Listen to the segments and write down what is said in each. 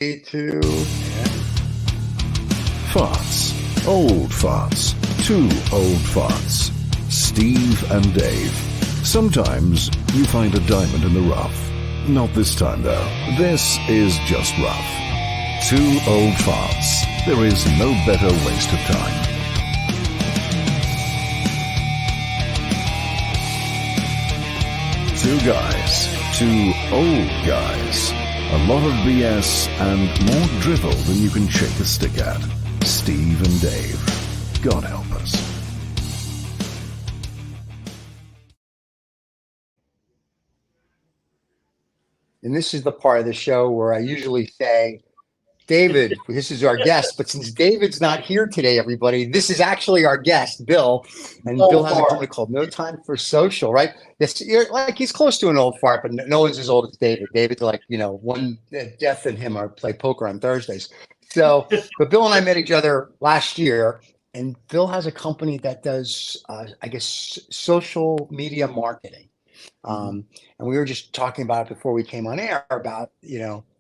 Two. Farts. Old farts. Two old farts. Steve and Dave. Sometimes you find a diamond in the rough. Not this time, though. This is just rough. Two old farts. There is no better waste of time. Two guys. Two old guys. A lot of BS and more drivel than you can shake a stick at. Steve and Dave. God help us. And this is the part of the show where I usually say, David, this is our guest, but since David's not here today, everybody, this is actually our guest, Bill. And Bill has a company called No Time for Social, right? This, like, he's close to an old fart, but no one's as old as David. David's like, one Death and him are play poker on Thursdays. So, but Bill and I met each other last year, and Bill has a company that does, social media marketing. And we were just talking about it before we came on air about,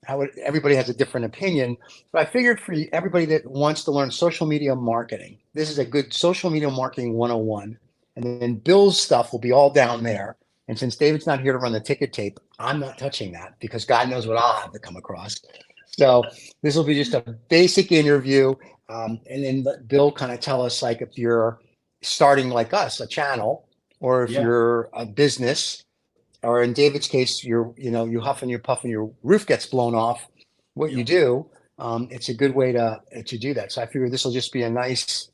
how everybody has a different opinion. But I figured for everybody that wants to learn social media marketing, this is a good social media marketing 101. And then Bill's stuff will be all down there. And since David's not here to run the ticket tape, I'm not touching that because God knows what I'll have to come across. So this will be just a basic interview. And then let Bill kind of tell us, like, if you're starting like us, a channel, or if you're a business, or in David's case, you huff and you puff and your roof gets blown off, what you do, it's a good way to do that. So I figure this will just be a nice,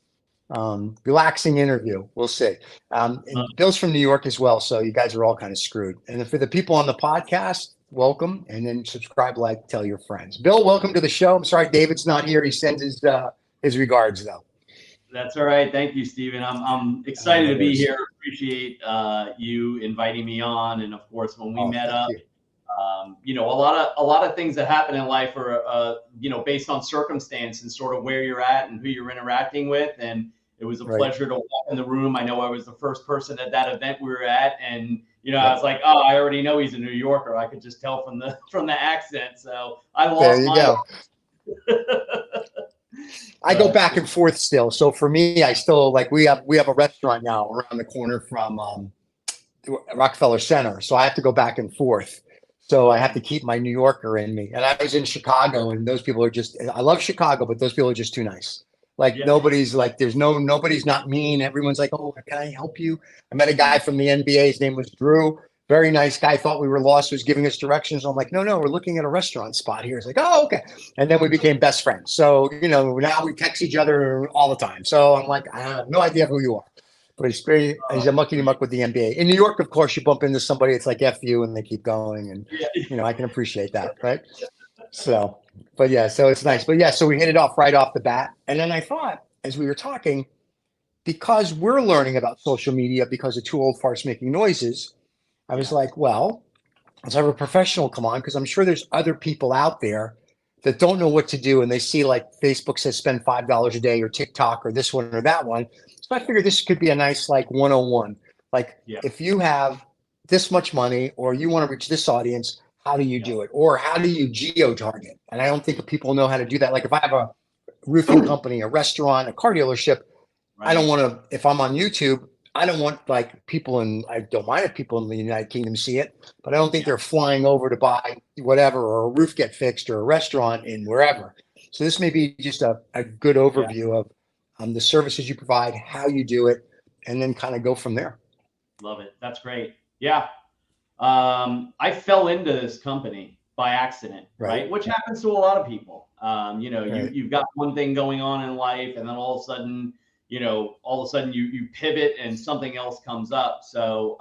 relaxing interview. We'll see. And Bill's from New York as well, so you guys are all kind of screwed. And for the people on the podcast, welcome, and then subscribe, like, tell your friends. Bill, welcome to the show. I'm sorry David's not here. He sends his regards, though. That's all right. Thank you, Stephen. I'm excited to be here. Appreciate you inviting me on. And of course, when we met up, a lot of things that happen in life are, based on circumstance and sort of where you're at and who you're interacting with. And it was a pleasure to walk in the room. I know I was the first person at that event we were at, and I was like, oh, I already know he's a New Yorker. I could just tell from the accent. So I lost I go back and forth still. So for me, I still we have a restaurant now around the corner from Rockefeller Center. So I have to go back and forth. So I have to keep my New Yorker in me. And I was in Chicago, and those people are I love Chicago, but those people are just too nice. Nobody's nobody's not mean. Everyone's like, oh, can I help you? I met a guy from the NBA. His name was Drew. Very nice guy. Thought we were lost. Was giving us directions. I'm like, no, we're looking at a restaurant spot here. He's like, oh, okay. And then we became best friends. So, now we text each other all the time. So I'm like, I have no idea who you are. But he's a mucky-muck with the NBA. In New York, of course, you bump into somebody. It's like F you, and they keep going. And, I can appreciate that, right? So, but yeah, so it's nice. But yeah, so we hit it off right off the bat. And then I thought, as we were talking, because we're learning about social media because of Two Old Farts Making Noises, I was like, well, let's have a professional come on, because I'm sure there's other people out there that don't know what to do, and they see like Facebook says spend $5 a day, or TikTok, or this one or that one. So I figured this could be a nice 101. If you have this much money, or you want to reach this audience, how do you do it? Or how do you geo-target? And I don't think people know how to do that. Like if I have a roofing company, a restaurant, a car dealership, I don't want to, if I'm on YouTube, I don't want people I don't mind if people in the United Kingdom see it, but I don't think they're flying over to buy whatever, or a roof get fixed, or a restaurant in wherever. So this may be just a good overview of the services you provide, how you do it, and then kind of go from there. Love it. That's great. Yeah. I fell into this company by accident, right? Which happens to a lot of people. You've got one thing going on in life, and then all of a sudden you pivot and something else comes up. So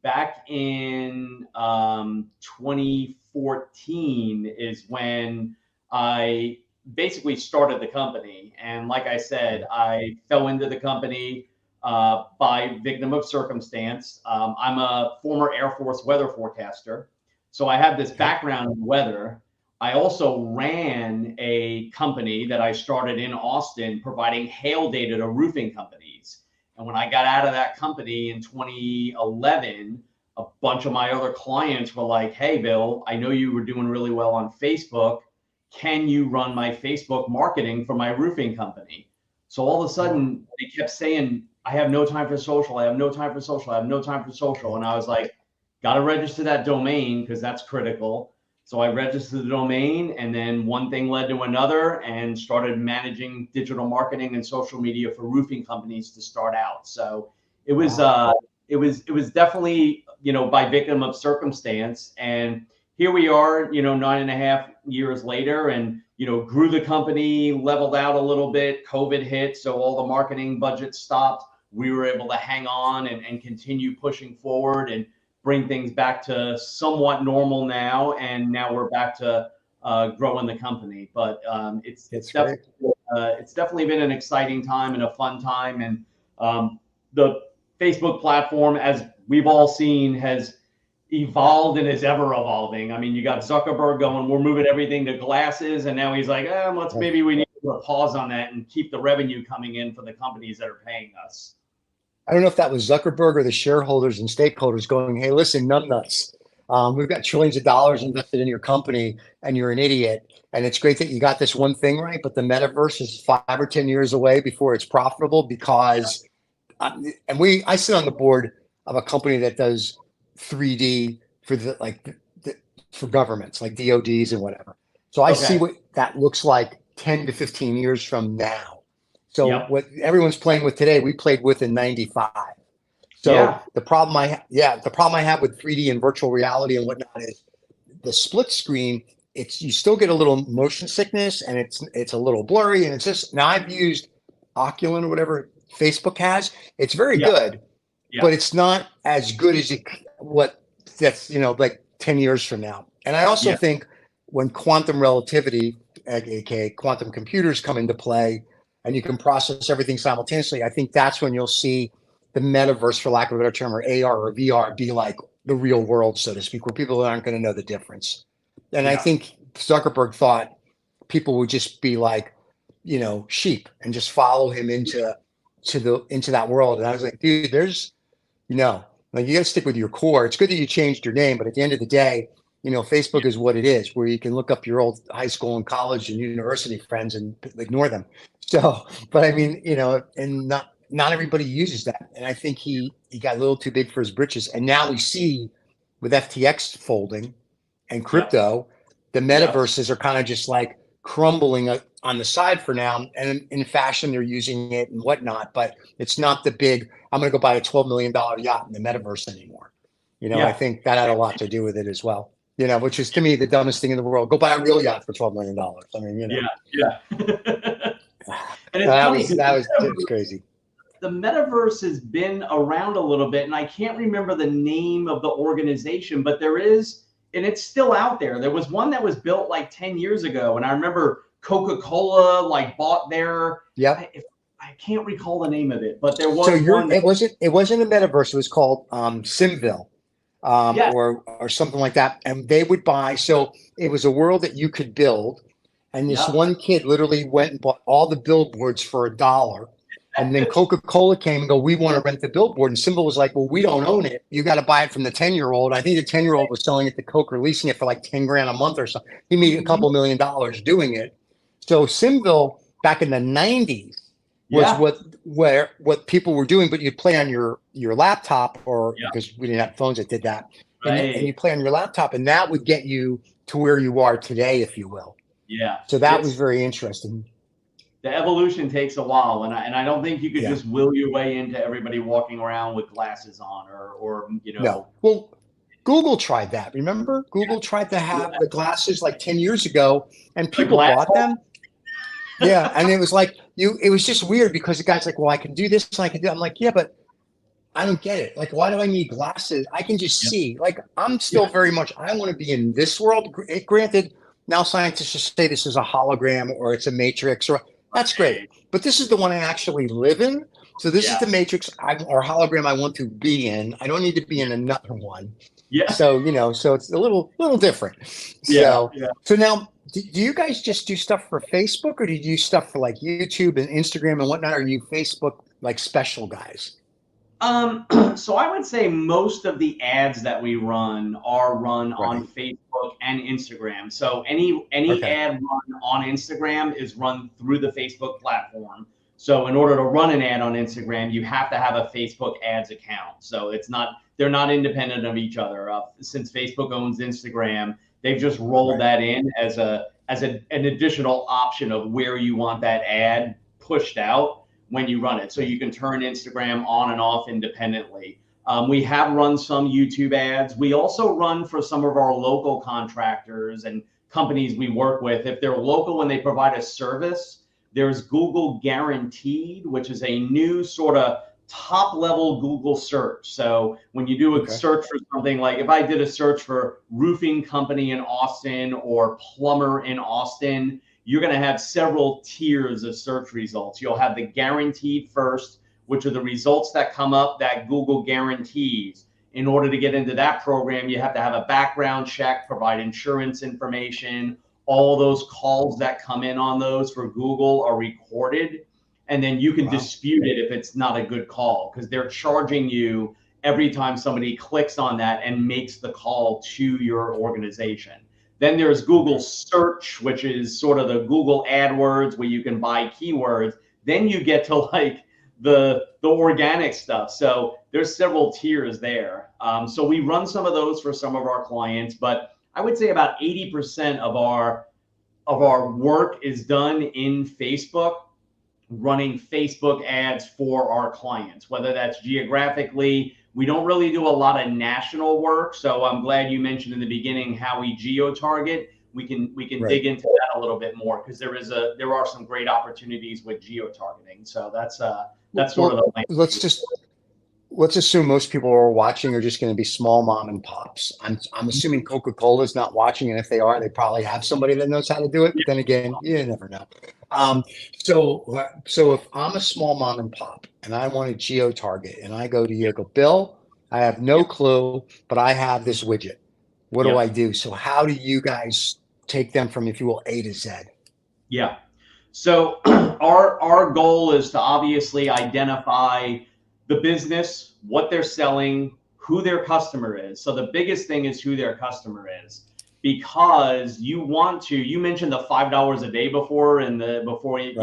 back in 2014 is when I basically started the company. And like I said, I fell into the company by victim of circumstance. I'm a former Air Force weather forecaster, so I have this background in weather. I also ran a company that I started in Austin providing hail data to roofing companies. And when I got out of that company in 2011, a bunch of my other clients were like, hey, Bill, I know you were doing really well on Facebook. can you run my Facebook marketing for my roofing company? So all of a sudden they kept saying, I have no time for social. I have no time for social. I have no time for social. And I was like, got to register that domain because that's critical. So I registered the domain, and then one thing led to another, and started managing digital marketing and social media for roofing companies to start out. So it was definitely, by victim of circumstance. And here we are, 9.5 years later, and grew the company, leveled out a little bit. COVID hit, so all the marketing budget stopped. We were able to hang on and continue pushing forward and bring things back to somewhat normal now. And now we're back to growing the company. But it's definitely been an exciting time and a fun time. And the Facebook platform, as we've all seen, has evolved and is ever evolving. I mean, you got Zuckerberg going, we're moving everything to glasses, and now he's like, maybe we need to put a pause on that and keep the revenue coming in for the companies that are paying us. I don't know if that was Zuckerberg or the shareholders and stakeholders going, hey, listen, numbnuts. We've got trillions of dollars invested in your company and you're an idiot. And it's great that you got this one thing right, but the metaverse is 5 or 10 years away before it's profitable because, I sit on the board of a company that does 3D for for governments like DODs and whatever. So I see what that looks like 10 to 15 years from now. So what everyone's playing with today, we played with in '95. So the problem I have with 3D and virtual reality and whatnot is the split screen. You still get a little motion sickness, and it's a little blurry, and it's just, now I've used Oculus or whatever Facebook has. It's very good, but it's not as good as like 10 years from now. And I also think when quantum relativity, aka quantum computers, come into play, and you can process everything simultaneously, I think that's when you'll see the metaverse, for lack of a better term, or AR or VR, be like the real world, so to speak, where people aren't going to know the difference. And I think Zuckerberg thought people would just be like, sheep and just follow him into that world. And I was like, dude, there's, you got to stick with your core. It's good that you changed your name, but at the end of the day, Facebook is what it is, where you can look up your old high school and college and university friends and ignore them. So, but I mean, and not everybody uses that. And I think he got a little too big for his britches. And now we see with FTX folding and crypto, the metaverses are kind of just like crumbling on the side for now. And in fashion, they're using it and whatnot, but it's not the big, I'm going to go buy a $12 million yacht in the metaverse anymore. I think that had a lot to do with it as well. Which is to me the dumbest thing in the world. Go buy a real yacht for $12 million. I mean, And it's funny, that was crazy. The metaverse has been around a little bit, and I can't remember the name of the organization, but there is, and it's still out there. There was one that was built like 10 years ago, and I remember Coca-Cola bought their. I can't recall the name of it, but there was one. It wasn't a metaverse. It was called Simville. Or something like that. And they would buy, so it was a world that you could build. And this one kid literally went and bought all the billboards for $1. And then Coca-Cola came and go, we want to rent the billboard. And Symbol was like, well, we don't own it. You got to buy it from the 10-year-old. I think the 10-year-old was selling it to Coke or leasing it for like 10 grand a month or something. He made a couple $1 million doing it. So Simville back in the 90s was what people were doing, but you'd play on your laptop, or because we didn't have phones that did that. And you play on your laptop, and that would get you to where you are today, if you will. Yeah. So that was very interesting. The evolution takes a while, and I don't think you could just will your way into everybody walking around with glasses on, or No. Well, Google tried that. Remember, Google tried to have the glasses like 10 years ago, and people bought them. Yeah, and it was like it was just weird because the guy's like, well, I can do this and I can do that. I'm like, yeah, but I don't get it. Like, why do I need glasses? I can just see. Like, I'm still very much, I want to be in this world. Granted, now scientists just say this is a hologram or it's a matrix, or that's great. But this is the one I actually live in. So this is the matrix or hologram I want to be in. I don't need to be in another one. Yeah. So, so it's a little different. So now, do you guys just do stuff for Facebook, or do you do stuff for like YouTube and Instagram and whatnot? Or are you Facebook like special guys? So I would say most of the ads that we run are run on Right. Facebook and Instagram. So any Okay. ad run on Instagram is run through the Facebook platform. So in order to run an ad on Instagram, you have to have a Facebook ads account. So they're not independent of each other. Since Facebook owns Instagram, they've just rolled Right. that in as an additional option of where you want that ad pushed out when you run it. So you can turn Instagram on and off independently. We have run some YouTube ads. We also run for some of our local contractors and companies we work with. If they're local and they provide a service, there's Google Guaranteed, which is a new sort of top level Google search. So when you do a Okay. search for something, like if I did a search for roofing company in Austin or plumber in Austin, you're going to have several tiers of search results. You'll have the guaranteed first, which are the results that come up that Google guarantees. In order to get into that program, you have to have a background check, provide insurance information. All those calls that come in on those for Google are recorded. And then you can Wow. dispute it if it's not a good call, because they're charging you every time somebody clicks on that and makes the call to your organization. Then there's Google search, which is sort of the Google AdWords where you can buy keywords. Then you get to like the organic stuff. So there's several tiers there. So we run some of those for some of our clients, but I would say about 80% of our work is done in Facebook, running Facebook ads for our clients, whether that's geographically. We don't really do a lot of national work. So I'm glad you mentioned in the beginning how we geo-target. We can Right. dig into that a little bit more, because there are some great opportunities with geo-targeting. So that's sort of Well, the plan. let's assume most people who are watching are just going to be small mom and pops. I'm assuming Coca-Cola is not watching, and if they are, they probably have somebody that knows how to do it. But then again, you never know. Um, so if I'm a small mom and pop and I want to geo target, and I go to you, I go, Bill, I have no Yep. clue, but I have this widget. What do I Yep. do? So how do you guys take them from, if you will, A to Z? Yeah. So our goal is to obviously identify the business, what they're selling, who their customer is. So the biggest thing is who their customer is, because you mentioned the $5 a day before, and Right. before you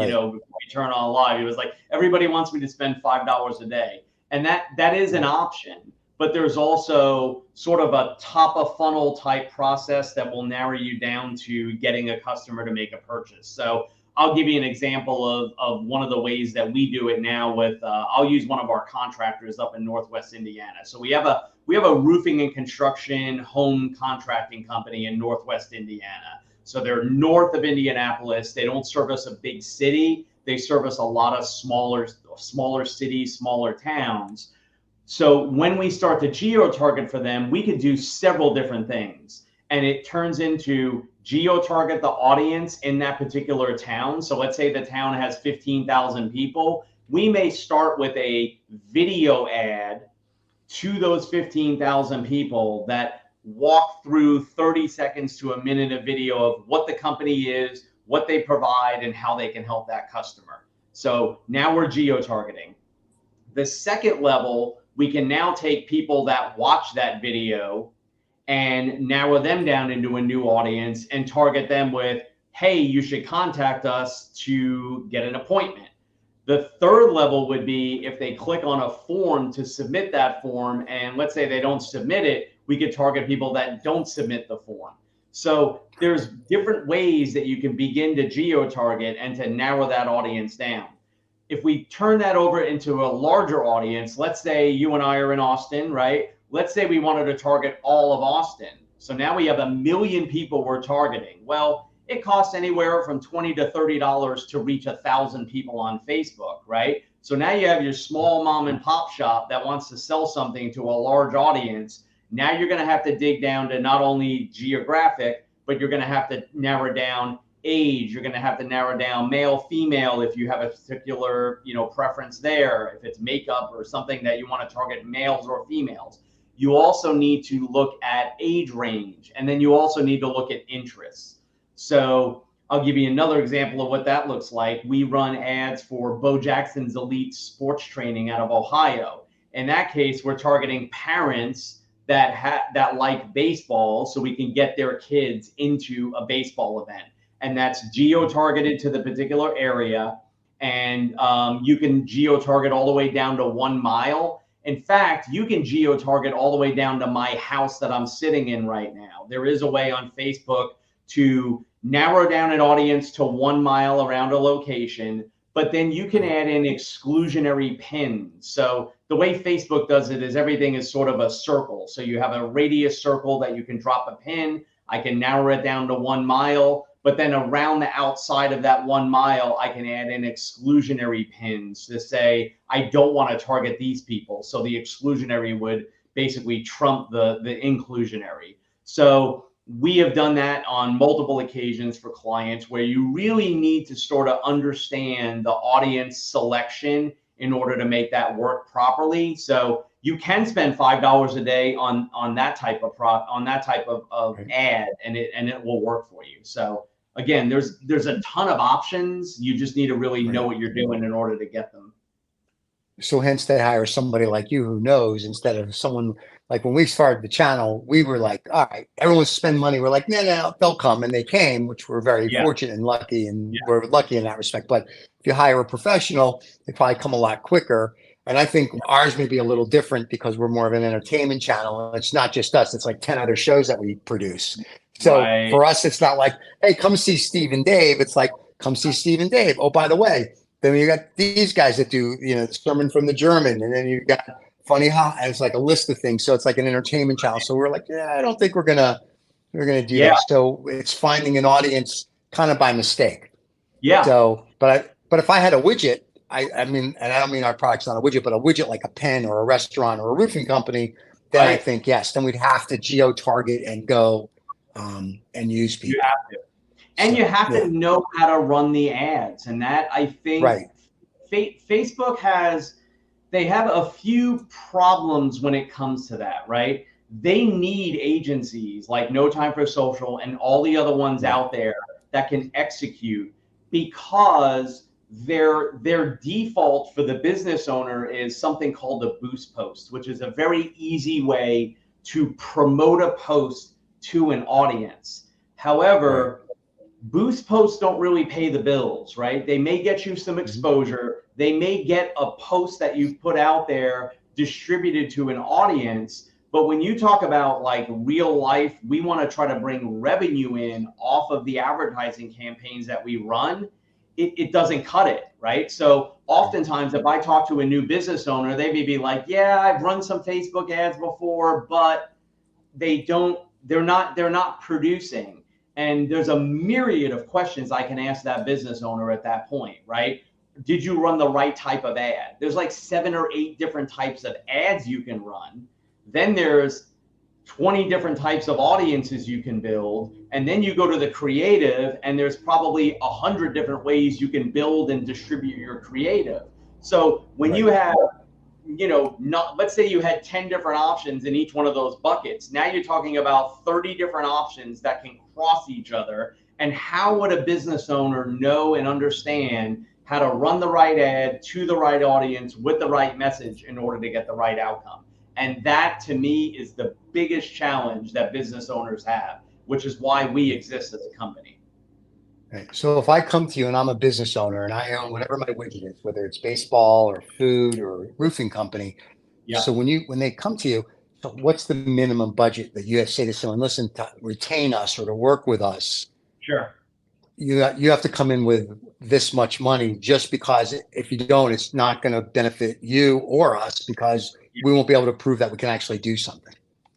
turn on live, it was like, everybody wants me to spend $5 a day. And that is an Right. option. But there's also sort of a top of funnel type process that will narrow you down to getting a customer to make a purchase. So I'll give you an example of one of the ways that we do it now with, I'll use one of our contractors up in Northwest Indiana. So we have a roofing and construction home contracting company in Northwest Indiana. So they're north of Indianapolis. They don't service a big city. They service a lot of smaller cities, smaller towns. So when we start to geo target for them, we could do several different things. And it turns into geo target the audience in that particular town. So let's say the town has 15,000 people. We may start with a video ad to those 15,000 people that walk through 30 seconds to a minute of video of what the company is, what they provide, and how they can help that customer. So now we're geo targeting. The second level, we can now take people that watch that video and narrow them down into a new audience and target them with, hey, you should contact us to get an appointment. The third level would be if they click on a form to submit that form, and let's say they don't submit it, we could target people that don't submit the form. So there's different ways that you can begin to geo target and to narrow that audience down. If we turn that over into a larger audience, let's say you and I are in Austin, right? Let's say we wanted to target all of Austin. So now we have 1 million people we're targeting. Well, it costs anywhere from $20 to $30 to reach 1,000 people on Facebook, right? So now you have your small mom and pop shop that wants to sell something to a large audience. Now you're going to have to dig down to not only geographic, but you're going to have to narrow down age. You're going to have to narrow down male, female, if you have a particular, preference there. If it's makeup or something that you want to target males or females. You also need to look at age range, and then you also need to look at interests. So I'll give you another example of what that looks like. We run ads for Bo Jackson's Elite Sports Training out of Ohio. In that case, we're targeting parents that like baseball, so we can get their kids into a baseball event, and that's geo-targeted to the particular area. And you can geo-target all the way down to 1 mile. In fact, you can geo-target all the way down to my house that I'm sitting in right now. There is a way on Facebook to narrow down an audience to 1 mile around a location, but then you can add in exclusionary pins. So the way Facebook does it is everything is sort of a circle. So you have a radius circle that you can drop a pin. I can narrow it down to 1 mile, but then around the outside of that 1 mile, I can add in exclusionary pins to say, I don't want to target these people. So the exclusionary would basically trump the inclusionary. So we have done that on multiple occasions for clients where you really need to sort of understand the audience selection in order to make that work properly. So you can spend $5 a day on that type of ad, and it will work for you. So again, there's a ton of options. You just need to really know what you're doing in order to get them. So hence they hire somebody like you who knows, instead of someone like when we started the channel, we were like, all right, everyone's spend money. We're like, no, they'll come. And they came, which we're very fortunate and lucky. And we're lucky in that respect. But if you hire a professional, they probably come a lot quicker. And I think ours may be a little different because we're more of an entertainment channel. And it's not just us. It's like 10 other shows that we produce. So for us, it's not like, hey, come see Steve and Dave. It's like, come see Steve and Dave. Oh, by the way, then you got these guys that do, the sermon from the German, and then you got funny how, and it's like a list of things. So it's like an entertainment channel. So we're like, I don't think we're gonna do that. So it's finding an audience kind of by mistake. Yeah. So, but if I had a widget, I mean, and I don't mean our product's not a widget, but a widget like a pen or a restaurant or a roofing company, then I think yes, then we'd have to geo target and go and use people. You have to. And you have to know how to run the ads. And that, I think, Facebook they have a few problems when it comes to that, right? They need agencies like No Time for Social and all the other ones out there that can execute, because their default for the business owner is something called a boost post, which is a very easy way to promote a post to an audience. However, boost posts don't really pay the bills, right? They may get you some exposure. They may get a post that you've put out there distributed to an audience. But when you talk about like real life, we want to try to bring revenue in off of the advertising campaigns that we run. It doesn't cut it, right? So oftentimes if I talk to a new business owner, they may be like, yeah, I've run some Facebook ads before, but they're not producing. And there's a myriad of questions I can ask that business owner at that point, right? Did you run the right type of ad? There's like 7 or 8 different types of ads you can run. Then there's 20 different types of audiences you can build. And then you go to the creative, and there's probably 100 different ways you can build and distribute your creative. So when you have, let's say you had 10 different options in each one of those buckets. Now you're talking about 30 different options that can cross each other. And how would a business owner know and understand how to run the right ad to the right audience with the right message in order to get the right outcome? And that, to me, is the biggest challenge that business owners have, which is why we exist as a company. Right. So if I come to you and I'm a business owner and I own whatever my widget is, whether it's baseball or food or roofing company. So when they come to you, so what's the minimum budget that you have to say to someone, listen, to retain us or to work with us? Sure. You have to come in with this much money, just because if you don't, it's not going to benefit you or us, because we won't be able to prove that we can actually do something.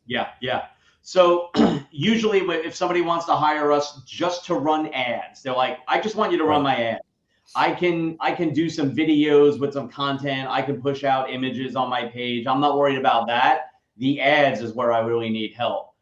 Yeah. So usually if somebody wants to hire us just to run ads, they're like, I just want you to run my ad. I can do some videos with some content. I can push out images on my page. I'm not worried about that. The ads is where I really need help.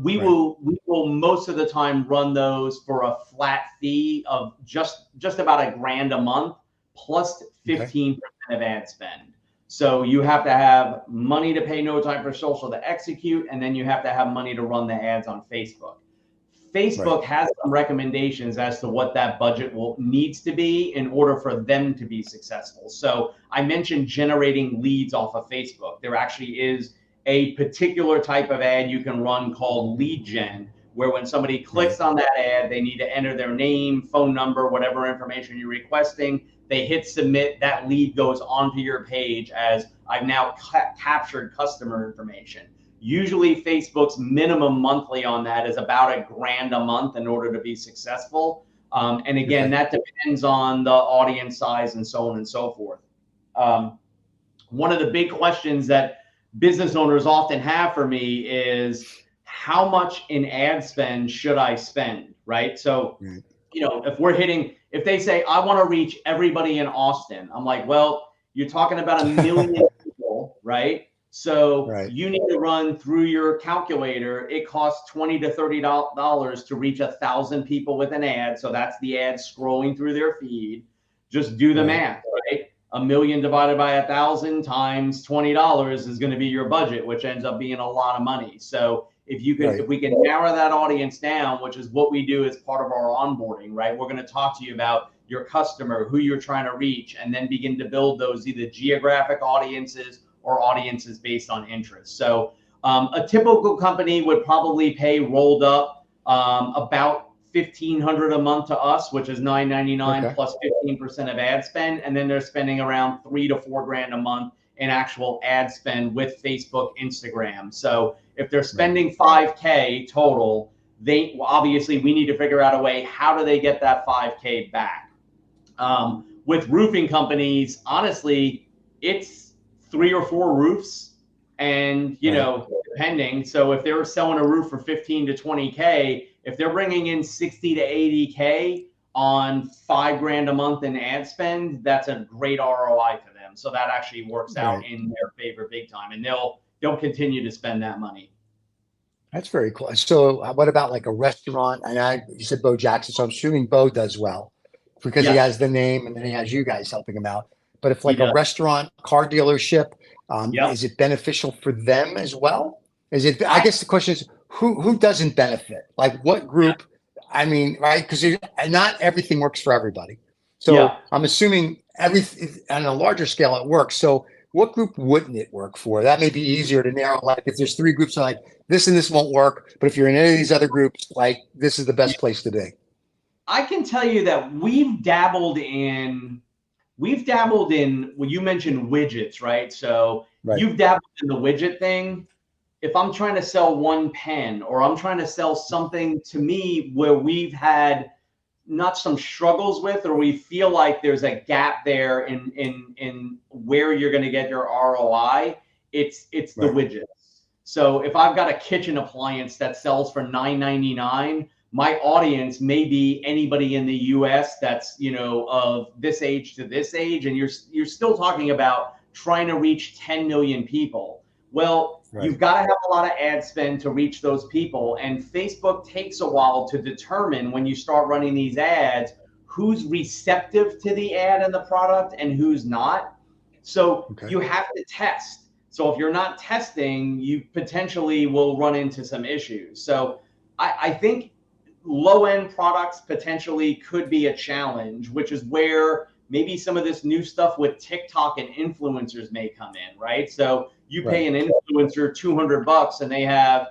We will most of the time run those for a flat fee of just about $1,000 a month plus 15% of ad spend. So you have to have money to pay No Time for Social to execute, and then you have to have money to run the ads on Facebook. Facebook has some recommendations as to what that budget needs to be in order for them to be successful. So I mentioned generating leads off of Facebook. There actually is a particular type of ad you can run called lead gen, where when somebody clicks on that ad, they need to enter their name, phone number, whatever information you're requesting. They hit submit, that lead goes onto your page as I've now captured customer information. Usually Facebook's minimum monthly on that is about $1,000 a month in order to be successful. And again, that depends on the audience size and so on and so forth. One of the big questions that business owners often have for me is, how much in ad spend should I spend, right? So, if they say, I want to reach everybody in Austin, I'm like, well, you're talking about 1 million people, right? So you need to run through your calculator. It costs $20 to $30 to reach 1,000 people with an ad. So that's the ad scrolling through their feed. Just do the math, right? 1 million divided by 1,000 times $20 is going to be your budget, which ends up being a lot of money. So if we can narrow that audience down, which is what we do as part of our onboarding, right? We're going to talk to you about your customer, who you're trying to reach, and then begin to build those either geographic audiences or audiences based on interest. So a typical company would probably pay rolled up about $1,500 a month to us, which is $9.99 plus 15% of ad spend, and then they're spending around $3 to $4 a month in actual ad spend with Facebook, Instagram. So if they're spending $5K total, obviously we need to figure out a way, how do they get that $5K back? With roofing companies, honestly, it's 3 or 4 roofs, and depending. So if they're selling a roof for 15 to 20K, if they're bringing in 60 to 80K on $5,000 a month in ad spend, that's a great ROI for them. So that actually works out in their favor big time, and they'll continue to spend that money. That's very cool. So what about like a restaurant? And you said Bo Jackson, so I'm assuming Bo does well because he has the name, and then he has you guys helping him out. But if like a restaurant, car dealership, is it beneficial for them as well? Is it? I guess the question is, who doesn't benefit? Like what group? I mean, right? Because not everything works for everybody. So I'm assuming everything on a larger scale it works. So what group wouldn't it work for? That may be easier to narrow. Like if there's 3 groups, like this and this won't work, but if you're in any of these other groups, like this is the best place to be. I can tell you that we've dabbled in. Well, you mentioned widgets, right? So you've dabbled in the widget thing. If I'm trying to sell one pen, or I'm trying to sell something, to me where we've had not some struggles with, or we feel like there's a gap there in where you're going to get your ROI, it's the widgets. So if I've got a kitchen appliance that sells for $9.99, my audience may be anybody in the US that's, of this age to this age, and you're still talking about trying to reach 10 million people. Well, you've got to have a lot of ad spend to reach those people, and Facebook takes a while to determine, when you start running these ads, who's receptive to the ad and the product and who's not. So you have to test. So if you're not testing, you potentially will run into some issues. So I think low-end products potentially could be a challenge, which is where maybe some of this new stuff with TikTok and influencers may come in, right? So you pay an influencer $200 and they have,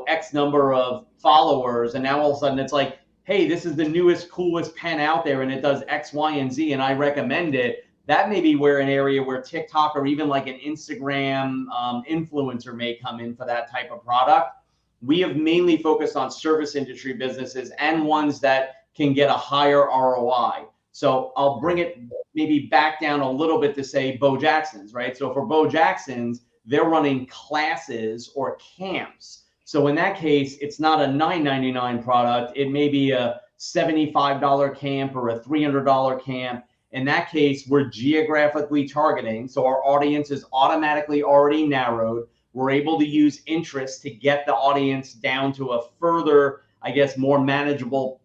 X number of followers, and now all of a sudden it's like, hey, this is the newest, coolest pen out there, and it does X, Y, and Z, and I recommend it. That may be where an area where TikTok or even like an Instagram influencer may come in for that type of product. We have mainly focused on service industry businesses and ones that can get a higher ROI. So I'll bring it maybe back down a little bit to say Bo Jackson's, right? So for Bo Jackson's, they're running classes or camps. So in that case, it's not a $9.99 product. It may be a $75 camp or a $300 camp. In that case, we're geographically targeting. So our audience is automatically already narrowed. We're able to use interest to get the audience down to a further, I guess, more manageable,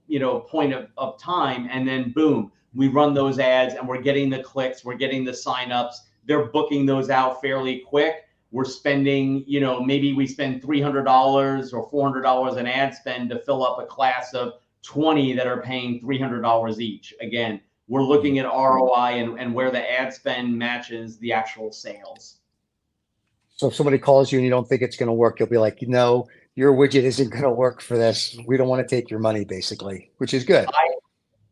point of time. And then boom, we run those ads and we're getting the clicks, we're getting the signups. They're booking those out fairly quick. we're spending, maybe we spend $300 or $400 in ad spend to fill up a class of 20 that are paying $300 each. Again, we're looking at ROI and where the ad spend matches the actual sales. So if somebody calls you and you don't think it's going to work, you'll be like, your widget isn't going to work for this. We don't want to take your money, basically, which is good.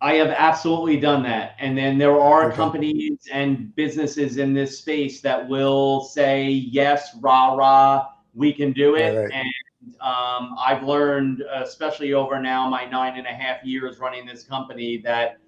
I have absolutely done that. And then there are Okay. companies and businesses in this space that will say, yes, rah, rah, we can do it. Right. And I've learned, especially over now my 9.5 years running this company, that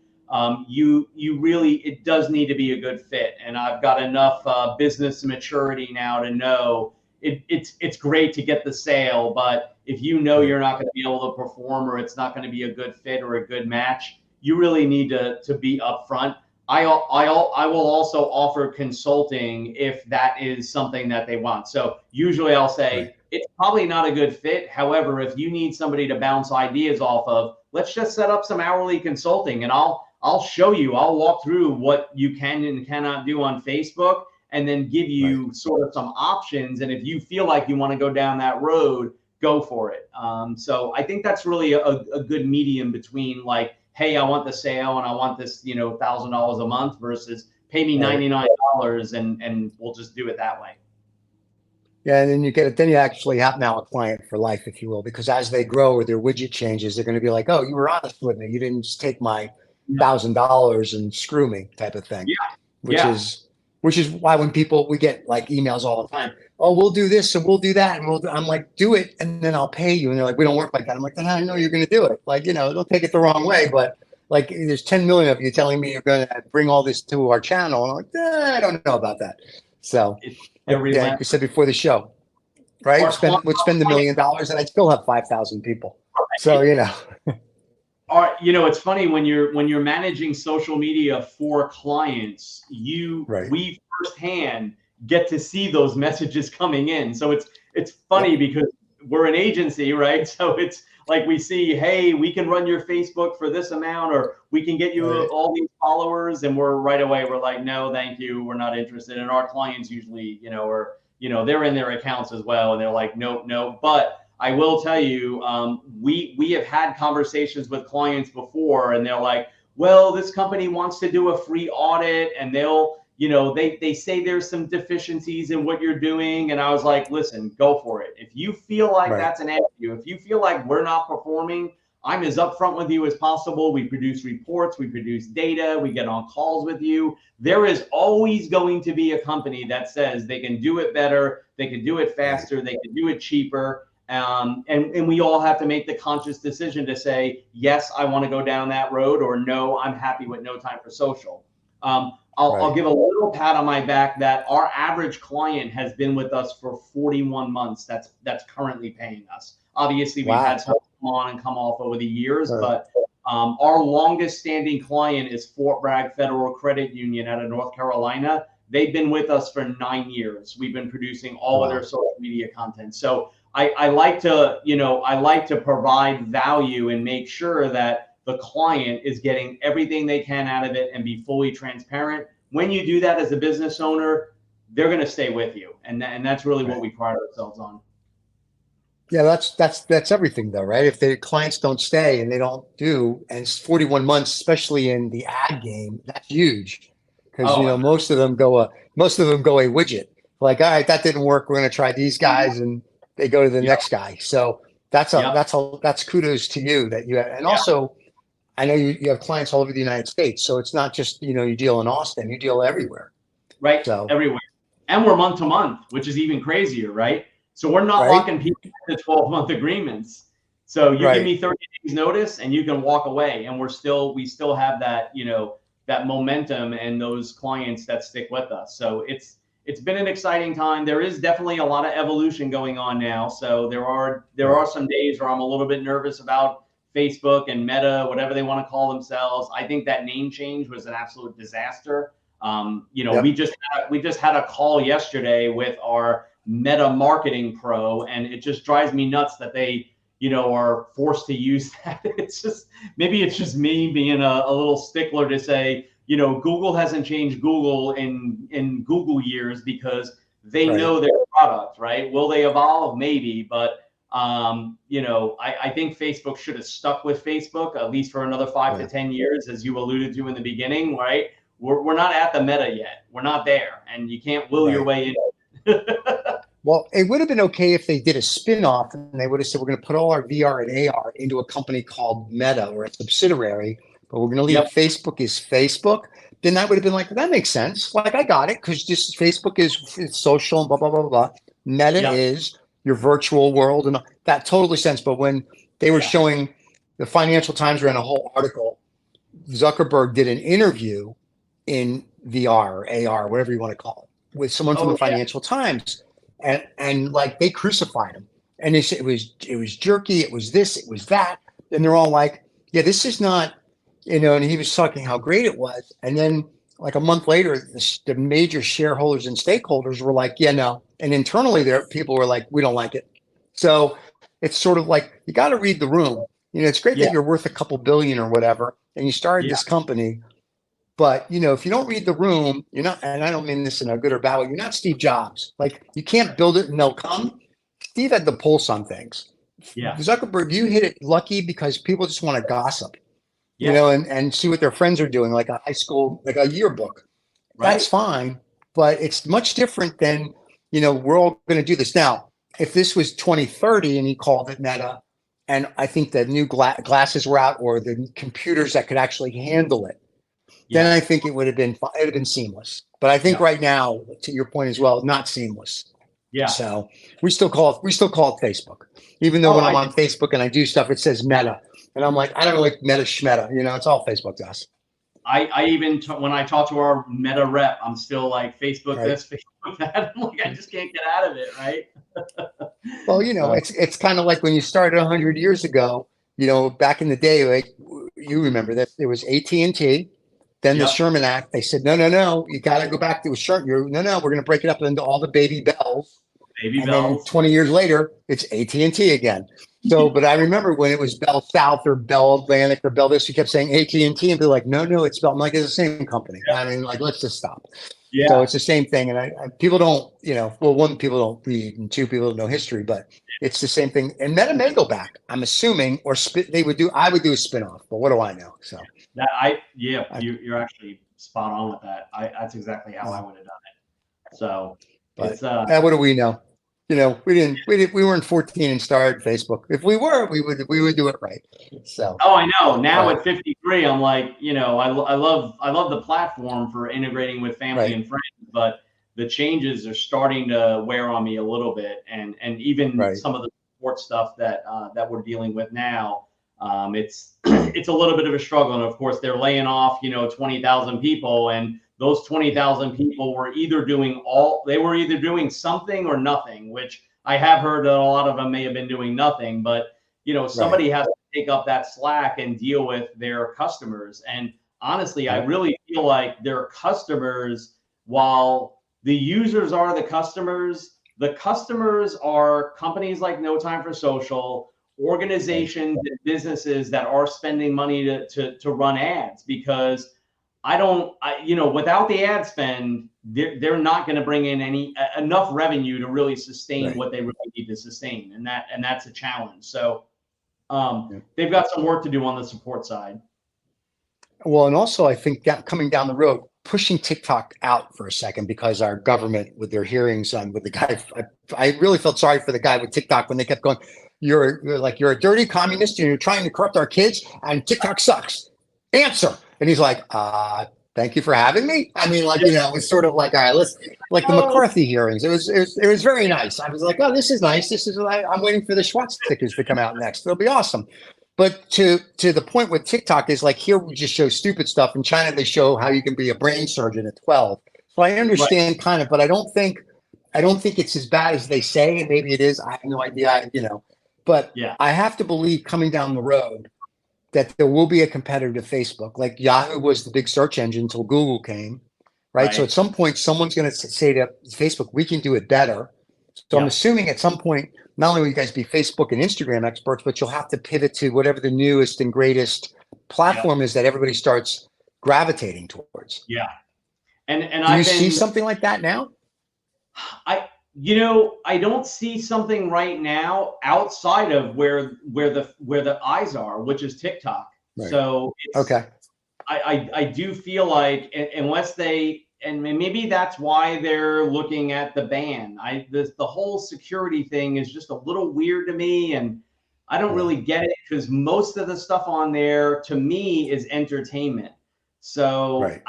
you really, it does need to be a good fit. And I've got enough business maturity now to know it's great to get the sale, but if you're not going to be able to perform, or it's not going to be a good fit or a good match, you really need to be upfront. I will also offer consulting if that is something that they want. So usually I'll say, it's probably not a good fit. However, if you need somebody to bounce ideas off of, let's just set up some hourly consulting, and I'll show you, I'll walk through what you can and cannot do on Facebook, and then give you sort of some options. And if you feel like you want to go down that road, go for it. So I think that's really a good medium between, like, hey, I want the sale and I want this, $1,000 a month, versus pay me $99 and we'll just do it that way. Yeah, and then you actually have now a client for life, if you will, because as they grow or their widget changes, they're going to be like, oh, you were honest with me. You didn't just take my $1,000 and screw me, type of thing. Yeah. Which is why when we get like emails all the time, oh, we'll do this and we'll do that, and I'm like, do it, and then I'll pay you. And they're like, we don't work like that. I'm like, then I know you're going to do it. Like, don't take it the wrong way, but like, there's 10 million of you telling me you're going to bring all this to our channel. And I'm like, I don't know about that. So, like you said before the show, right? Would spend $1 million and I'd still have 5,000 people. So, it's funny when you're managing social media for clients, we firsthand get to see those messages coming in. So it's funny because we're an agency, right? So it's like we see, hey, we can run your Facebook for this amount, or we can get you all these followers, and we're like, no, thank you, we're not interested. And our clients usually, they're in their accounts as well, and they're like, nope. But I will tell you, we have had conversations with clients before, and they're like, well, this company wants to do a free audit, and they'll, they say there's some deficiencies in what you're doing. And I was like, listen, go for it. If you feel like that's an issue, if you feel like we're not performing, I'm as upfront with you as possible. We produce reports, we produce data, we get on calls with you. There is always going to be a company that says they can do it better, they can do it faster, they can do it cheaper. And we all have to make the conscious decision to say, yes, I want to go down that road, or no, I'm happy with No Time for Social. I'll give a little pat on my back that our average client has been with us for 41 months. That's currently paying us. Obviously, we've had some come on and come off over the years, but our longest standing client is Fort Bragg Federal Credit Union out of North Carolina. They've been with us for 9 years. We've been producing all of their social media content. So I like to provide value and make sure that the client is getting everything they can out of it and be fully transparent. When you do that as a business owner, they're going to stay with you. And that's really what we pride ourselves on. Yeah, that's everything though, right? If the clients don't stay and they don't do, and it's 41 months, especially in the ad game, that's huge. Because most of them go a widget. Like, all right, that didn't work. We're going to try these guys, and they go to the next guy. So that's kudos to you that you have. And also, I know you have clients all over the United States. So it's not just, you deal in Austin, you deal everywhere. Right. So everywhere. And we're month to month, which is even crazier, right? So we're not locking people into 12-month agreements. So you give me 30 days notice and you can walk away, and we still have that, that momentum and those clients that stick with us. So it's been an exciting time. There is definitely a lot of evolution going on now. So there are some days where I'm a little bit nervous about Facebook and Meta, whatever they want to call themselves. I think that name change was an absolute disaster. We just had a call yesterday with our Meta Marketing Pro, and it just drives me nuts that they, are forced to use that. Maybe it's just me being a little stickler to say, Google hasn't changed Google in Google years, because they Right. know their product, right? Will they evolve? Maybe, but I think Facebook should have stuck with Facebook at least for another 5 to 10 years, as you alluded to in the beginning, right? We're not at the meta yet. We're not there, and you can't will your way in. Well, it would have been okay if they did a spin-off and they would have said, we're going to put all our VR and AR into a company called Meta or a subsidiary, but we're going to leave Facebook as Facebook. Then that would have been like, that makes sense. Like, I got it, because just Facebook is social and blah, blah, blah, blah. Meta is your virtual world, and that totally sense. But when they were showing, the Financial Times ran a whole article, Zuckerberg did an interview in VR or AR, whatever you want to call it, with someone from the Financial Times. And like, they crucified him, and they said it was jerky, it was this, it was that, and they're all like, yeah, this is not, and he was talking how great it was, and then like a month later, the major shareholders and stakeholders were like, yeah, no, and internally there people were like, we don't like it. So it's sort of like, you got to read the room. It's great that you're worth a couple billion or whatever, and you started this company. But, if you don't read the room, you're not, and I don't mean this in a good or bad way, you're not Steve Jobs. Like, you can't build it and they'll come. Steve had the pulse on things. Yeah. Zuckerberg, you hit it lucky because people just want to gossip, and see what their friends are doing, like a high school, like a yearbook. Right. That's fine. But it's much different than, we're all going to do this. Now, if this was 2030 and he called it Meta, and I think the new glasses were out, or the computers that could actually handle it, then I think it would have been seamless. But I think right now, to your point as well, not seamless. Yeah. So we still call it Facebook, even though when I'm on Facebook and I do stuff, it says Meta, and I'm like, I don't know, like Meta Schmeta. It's all Facebook to us. I even when I talk to our Meta rep, I'm still like, Facebook this, Facebook that. I'm like, I just can't get out of it, right? Well, it's kind of like when you started 100 years ago. Back in the day, like, you remember that there was AT&T. Then the Sherman Act, they said, no, you got to go back to a Sherman. No, we're going to break it up into all the baby bells. Then 20 years later, it's AT&T again. So, but I remember when it was Bell South or Bell Atlantic or Bell this, you kept saying AT&T, and be like, no, it's Bell. I'm like, it's the same company. I mean, like, let's just stop. Yeah. So it's the same thing. And I people don't, one, people don't read, and two, people don't know history, but it's the same thing. And Meta may go back, I'm assuming, or I would do a spinoff, but what do I know? So. You're actually spot on with that. That's exactly how I would have done it. So, but it's what do we know? We weren't 14 and started Facebook. If we were, we would do it right. So. Oh, I know. Now at 53, I'm like, I love the platform for integrating with family and friends, but the changes are starting to wear on me a little bit, and even some of the support stuff that we're dealing with now. It's a little bit of a struggle, and of course they're laying off 20,000 people, and those 20,000 people were either doing something or nothing, which I have heard that a lot of them may have been doing nothing, but somebody has to take up that slack and deal with their customers. And honestly, I really feel like their customers, while the users are the customers are companies like No Time for Social, organizations and businesses that are spending money to run ads, because without the ad spend, they're not going to bring in enough revenue to really sustain what they really need to sustain, and that's a challenge. So they've got some work to do on the support side. Well, and also I think coming down the road, pushing TikTok out for a second, because our government, with their hearings on with the guy, I really felt sorry for the guy with TikTok when they kept going, you're a dirty communist and you're trying to corrupt our kids, and TikTok sucks. Answer. And he's like, thank you for having me. I mean, it's sort of like, all right, let's, like the McCarthy hearings. It was very nice. I was like, oh, this is nice. I'm waiting for the Schwartz stickers to come out next. It'll be awesome. But to the point with TikTok is like, here we just show stupid stuff. In China, they show how you can be a brain surgeon at 12. So I understand kind of, but I don't think it's as bad as they say. And maybe it is. I have no idea. But I have to believe, coming down the road, that there will be a competitor to Facebook. Like Yahoo was the big search engine until Google came, right? So at some point, someone's going to say to Facebook, we can do it better. So I'm assuming at some point, not only will you guys be Facebook and Instagram experts, but you'll have to pivot to whatever the newest and greatest platform is that everybody starts gravitating towards. Yeah. And do you see something like that now? I don't see something right now outside of where the eyes are, which is TikTok. Right. So Okay. I do feel like unless they, and maybe that's why they're looking at the ban. The whole security thing is just a little weird to me, and I don't Yeah. really get it because most of the stuff on there to me is entertainment. So Right.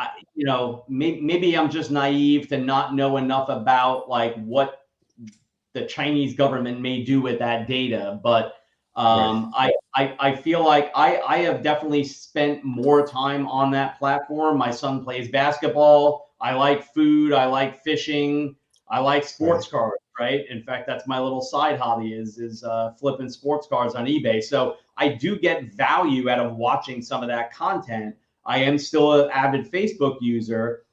maybe I'm just naive to not know enough about like what the Chinese government may do with that data, but Right. I feel like I have definitely spent more time on that platform. My son plays basketball. I like food. I like fishing. I like Right. sports cars. Right. In fact, that's my little side hobby is flipping sports cars on eBay. So I do get value out of watching some of that content. I am still an avid Facebook user.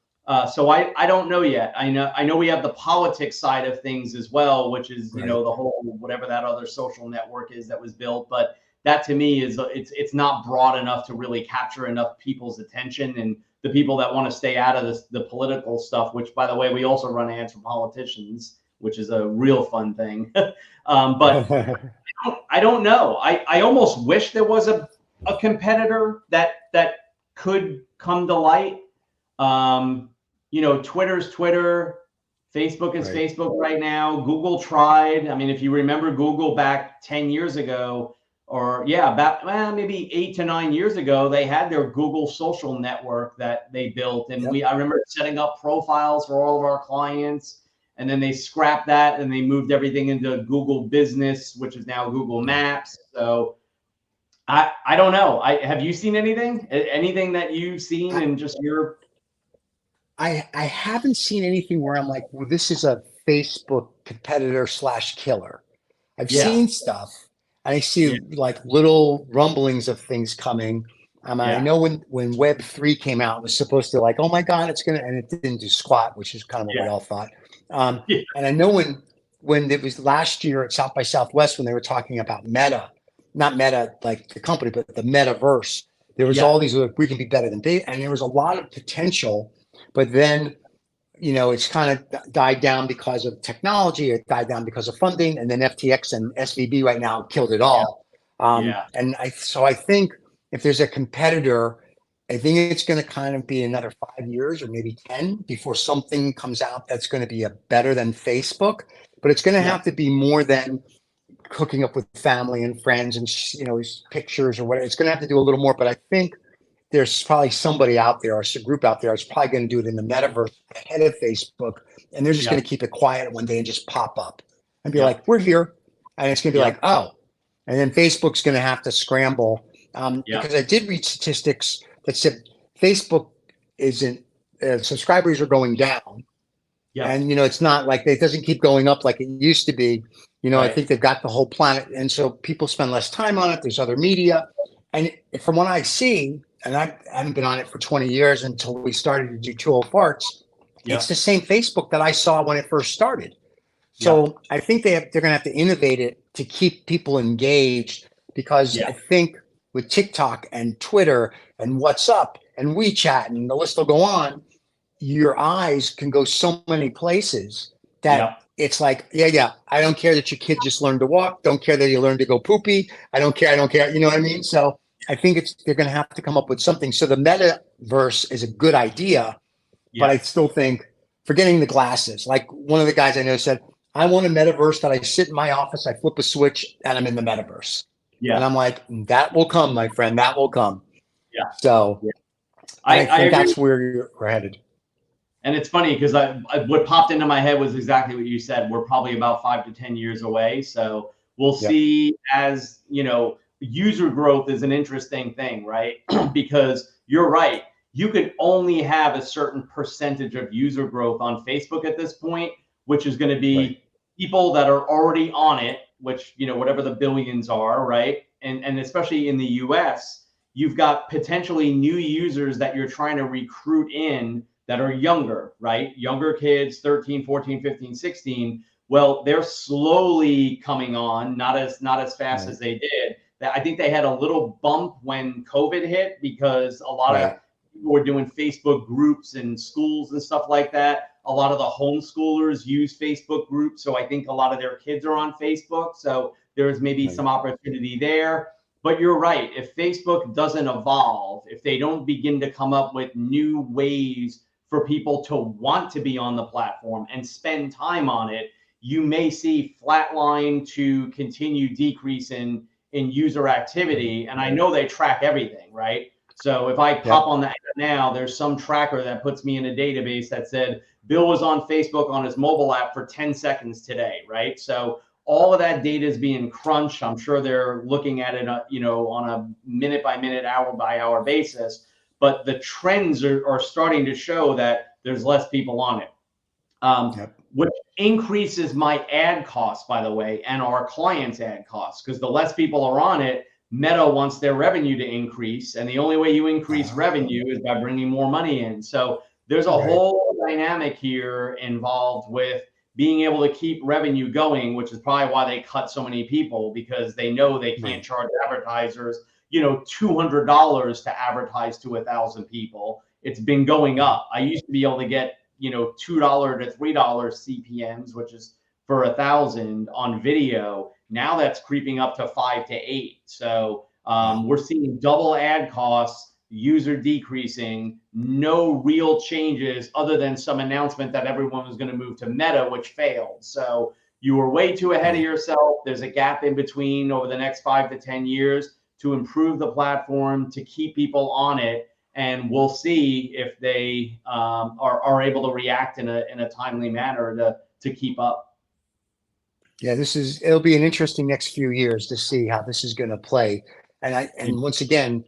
So I don't know yet. I know we have the politics side of things as well, which is Right. the whole whatever that other social network is that was built. But that to me is it's not broad enough to really capture enough people's attention, and the people that want to stay out of the political stuff. Which, by the way, we also run ads for politicians, which is a real fun thing. But I don't know. I almost wish there was a competitor that could come to light. Um, Twitter's Twitter, Facebook is Right. Facebook right now. Google tried. I mean, if you remember Google back 10 years ago, or yeah, about maybe 8 to 9 years ago, they had their Google social network that they built. And Yep. I remember setting up profiles for all of our clients. And then they scrapped that and they moved everything into Google Business, which is now Google Yeah. Maps. So I don't know. Have you seen anything? Anything that you've seen I, in just your I haven't seen anything where I'm like, well, this is a Facebook competitor slash killer. I've yeah. seen stuff and I see Yeah. like little rumblings of things coming. I Yeah. know when Web3 came out, it was supposed to like, oh my God, it's gonna, and it didn't do squat, which is kind of what we Yeah. all thought. Um, Yeah. and I know when it was last year at South by Southwest when they were talking about Meta, not Meta like the company, but the metaverse. There was Yeah. all these like, we can be better than they, and there was a lot of potential, but then it's kind of died down because of technology. It died down because of funding, and then FTX and SVB right now killed it Yeah. all. Yeah. And I think if there's a competitor, I think it's going to kind of be another 5 years or maybe 10 before something comes out that's going to be a better than Facebook. But it's going to Yeah. have to be more than hooking up with family and friends and pictures or whatever. It's going to have to do a little more. But I think there's probably somebody out there or a group out there that's probably going to do it in the metaverse ahead of Facebook, and they're just Yeah. going to keep it quiet one day and just pop up and be Yeah. like, "We're here," and it's going to be Yeah. like, "Oh," and then Facebook's going to have to scramble Yeah. because I did read statistics that said Facebook isn't subscribers are going down, Yeah. and it's not like it doesn't keep going up like it used to be. I Right. think they've got the whole planet, and so people spend less time on it. There's other media, and from what I see, and I haven't been on it for 20 years until we started to do Two Old Farts. Yeah. It's the same Facebook that I saw when it first started. Yeah. So I think they're going to have to innovate it to keep people engaged because Yeah. I think with TikTok and Twitter and WhatsApp and WeChat and the list will go on, your eyes can go so many places Yeah. that it's like, yeah, I don't care that your kid just learned to walk. Don't care that you learned to go poopy. I don't care. You know what I mean? So I think they're going to have to come up with something. So the metaverse is a good idea, but Yeah. I still think forgetting the glasses, like one of the guys I know said, I want a metaverse that I sit in my office, I flip a switch and I'm in the metaverse. And Yeah. I'm like, that will come, my friend, that will come. Yeah. So, Yeah. and I I think agree. that's where we're headed. And it's funny because what popped into my head was exactly what you said. We're probably about 5 to 10 years away. So we'll Yeah. see as, user growth is an interesting thing, right? Because you're right. You can only have a certain percentage of user growth on Facebook at this point, which is going to be Right. people that are already on it, which, whatever the billions are, right? And especially in the US, you've got potentially new users that you're trying to recruit in that are younger, right? Younger kids, 13, 14, 15, 16. Well, they're slowly coming on, not as fast Right. as they did. I think they had a little bump when COVID hit because a lot of Right. people were doing Facebook groups and schools and stuff like that. a lot of the homeschoolers use Facebook groups. So I think a lot of their kids are on Facebook. So there's maybe some opportunity there. But you're right. If Facebook doesn't evolve, if they don't begin to come up with new ways for people to want to be on the platform and spend time on it, you may see flatline to continue decrease in user activity. And I know they track everything, right? So if I pop on the app now, there's some tracker that puts me in a database that said Bill was on Facebook on his mobile app for 10 seconds today, right? So all of that data is being crunched. I'm sure they're looking at it, on a minute by minute, hour by hour basis. But the trends are starting to show that there's less people on it, which increases my ad costs, by the way, and our clients' ad costs, because the less people are on it, Meta wants their revenue to increase, and the only way you increase revenue is by bringing more money in. So there's a whole dynamic here involved with being able to keep revenue going, which is probably why they cut so many people, because they know they can't charge advertisers, $200 to advertise to 1,000 people. It's been going up. I used to be able to get, $2 to $3 CPMs, which is for 1,000 on video. Now that's creeping up to 5 to 8. So we're seeing double ad costs, user decreasing, no real changes other than some announcement that everyone was going to move to Meta, which failed. So you were way too ahead of yourself. There's a gap in between over the next 5 to 10 years to improve the platform, to keep people on it. And we'll see if they are able to react in a timely manner to keep up. Yeah, it'll be an interesting next few years to see how this is going to play. And once again,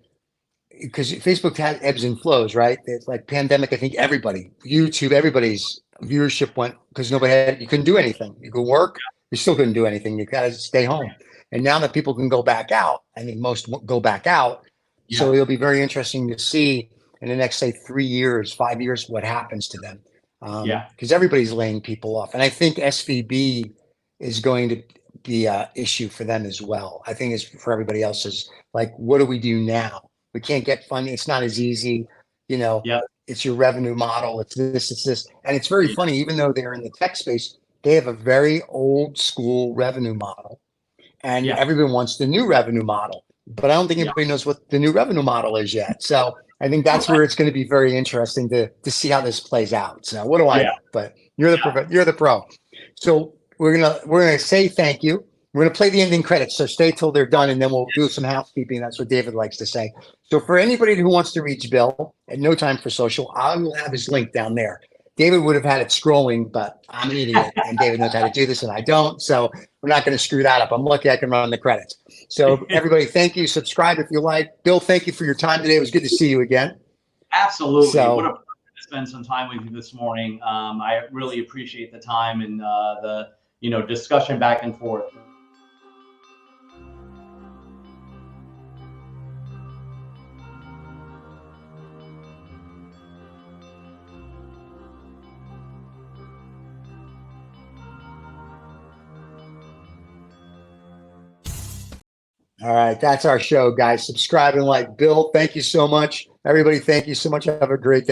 because Facebook has ebbs and flows, right? It's like pandemic. I think YouTube, everybody's viewership went because you couldn't do anything. You could work, you still couldn't do anything. You got to stay home. And now that people can go back out, I think most go back out. Yeah. So it'll be very interesting to see in the next, say, 3 years, 5 years, what happens to them. Because everybody's laying people off. And I think SVB is going to be an issue for them as well. I think it's for everybody else is like, what do we do now? We can't get funding. It's not as easy, It's your revenue model. It's this. And it's very funny, even though they're in the tech space, they have a very old school revenue model. And everyone wants the new revenue model. But I don't think anybody knows what the new revenue model is yet. So I think that's where it's going to be very interesting to see how this plays out. So what do I know? But you're the pro. So we're gonna say thank you. We're going to play the ending credits, so stay till they're done, and then we'll do some housekeeping. That's what David likes to say. So for anybody who wants to reach Bill at No Time for Social, I will have his link down there. David would have had it scrolling, but I'm an idiot, and David knows how to do this, and I don't, so we're not going to screw that up. I'm lucky I can run the credits. So everybody, thank you. Subscribe if you like. Bill, thank you for your time today. It was good to see you again. Absolutely. What a pleasure to spend some time with you this morning. I really appreciate the time and the discussion back and forth. All right, that's our show, guys. Subscribe and like. Bill, thank you so much. Everybody, thank you so much. Have a great day.